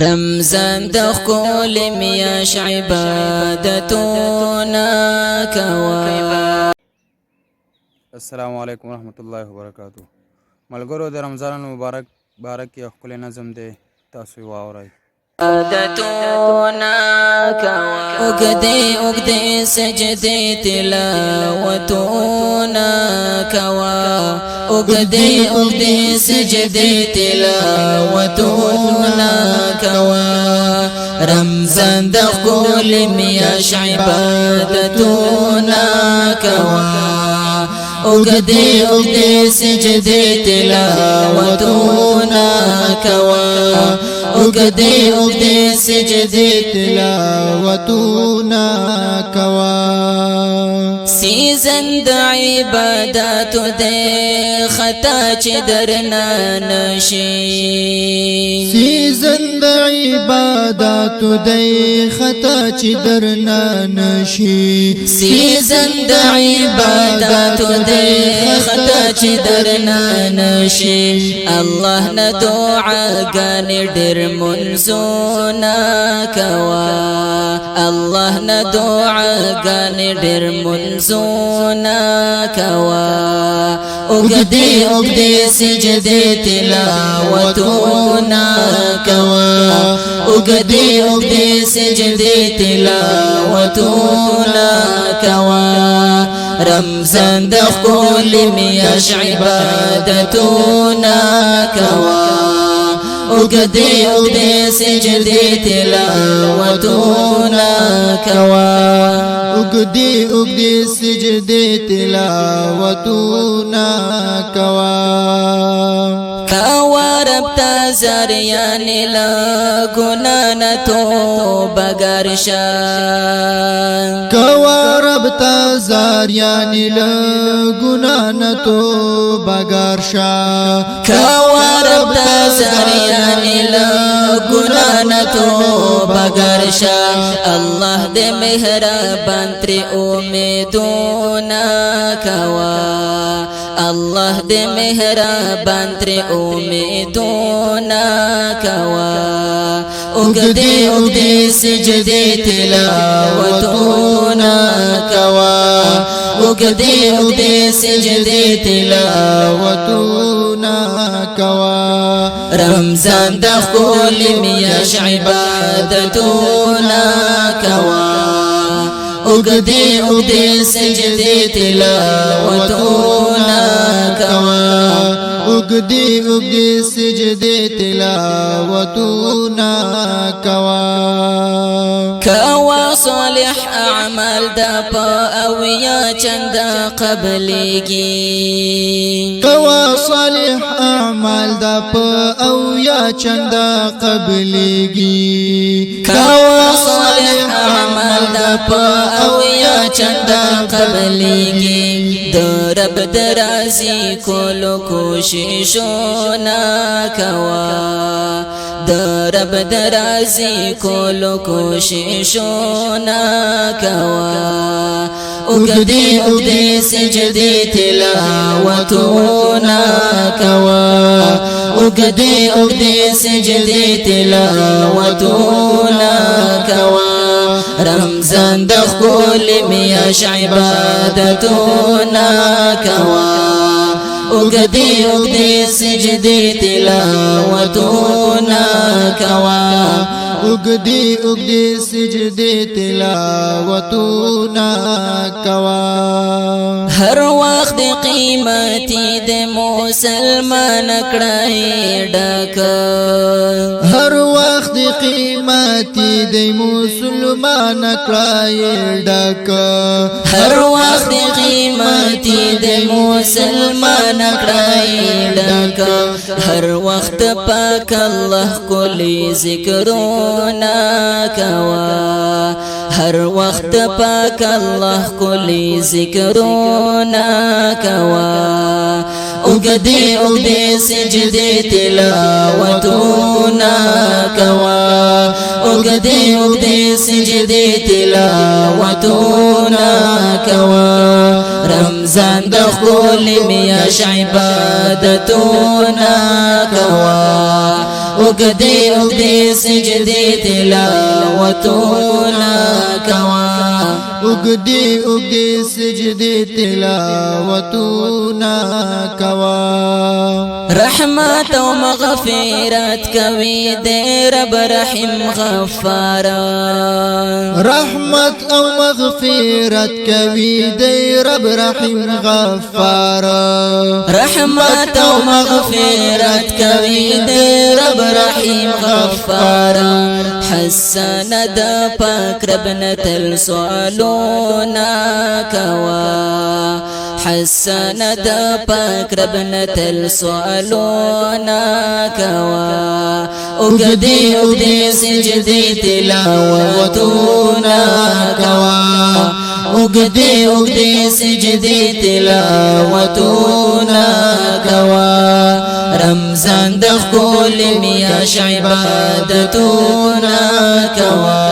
رمضان د ښکلې میاشت عبادتونه کوه. السلام علیکم ورحمۃ اللہ وبرکاتہ. ملګرو د رمضان مبارک یو ښکلی نظم دی، تاسو یې واورئ. عبادتونه کوه، اوږدې اوږدې سجدې تلاوتونه کوه، اوږدې اوږدې سجدې تلاوتونه کوه. رمضان د ښکلې میاشت عبادتونه کوه، اوږدې اوږدې سجدې تلاوتونه کوه، اوږدې اوږدې سجدې تلاوتونه کوه. سیزن د عباداتو دی خطا چې درنه نشي، سیزن د عباداتو دی خطا چې درنه نشي، سیزن د عباداتو دی خطا چې درنه نشي. الله نه دعاګانې ډېر منځونه کوه، الله نه دعاګانې ډېر منځونه کوه، اوږدې اوږدې سجدې تلاوتونه کوه، اوږدې اوږدې سجدې تلاوتونه کوه. رمضان د ښکلې میاشت عبادتونه کوه، اوږدې اوږدې سجدې تلاوتونه کوه، اوږدې اوږدې سجدې تلاوتونه کوه. کوه رب ته زر یعنې له ګناه نه توبه ګر شه، کوه رب ته زار یعنې له ګناه نه توبه ګر شه، کوه رب ته زر یعنې له ګناه نه توبه ګر شه. الله دې مهربان ترې امیدونه کوه، الله دې مهربان ترې امیدونه کوه، اوږدې اوږدې سجدې تلاوتونه کوه، اوږدې اوږدې سجدې تلاوتونه کوه. رمضان د ښکلې میاشت عبادتونه کوه، اوږدې اوږدې سجدې تلاوتونه کوه، اوږدې اوږدې سجدې تلاوتونه کوه. کوه صالح اعمال د په اویا چنده قبلېږي، کوه صالح اعمال د په اویا چنده قبلېږي، کوه صالح اعمال د په اویا چنده قبلېږي. د رب د راضي کولو کوششونه کوه، د رب د راضي کولو کوششونه کوه، اوږدې اوږدې سجدې تلاوتونه کوه، اوږدې اوږدې سجدې تلاوتونه کوه. رمضان د ښکلې میاشت عبادتونه کوه، اوږدې اوږدې سجدې تلاوتونه کوه، اوږدې اوږدې سجدې تلاوتونه کوه. هر وخت قیمتي د مسلمان کړه ډک، هر وخت قیمتي د مسلمان کړه ډک، هر وخت قیمتي د مسلمان کړه ډک. هر وخت پاک الله کلی ذکرونه کوه، هر وخت پاک الله کلی ذکرونه کوه، اوږدې اوږدې سجدې تلاوتونه کوه، اوږدې اوږدې سجدې تلاوتونه کوه. رمضان د ښکلې میاشت عبادتونه کوه، اگدی اگدی سجدی تلاوتونا کوا اگدی اگدی سجدی تلاوتونا کوا رحمت و مغفرت کوي دے رب رحم غفارا رحمت او مغفرت کوي دی رب رحیم غفار رحمت و مغفرت کوي دے رب رحیم غفارا حسن د پاک رب نتل سوالونا کوا حسن د پاک رب نتل سوالونا کوا اگدی اگدی سجدی تلاوتونا کوا اگدی اگدی سجدی تلاوتونا کوا رمضان د خپل میاش عبادتونا کوا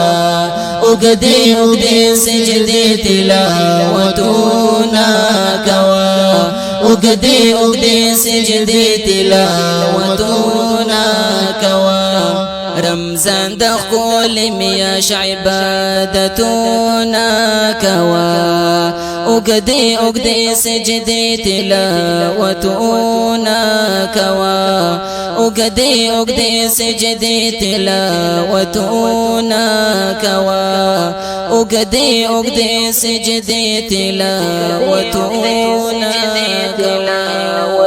اگدی اگدی سجدی تلاوتونا کوا اگدی اگدی سجدی تلاوتونا کوا رمضان د خپل میاش عبادتونا کوا اگدی اگدی سجدی تلاوتونا کوا اگدی اگدی سجدی تلاوتونا کوا اگدی اگدی سجدی تلاوتونا کوا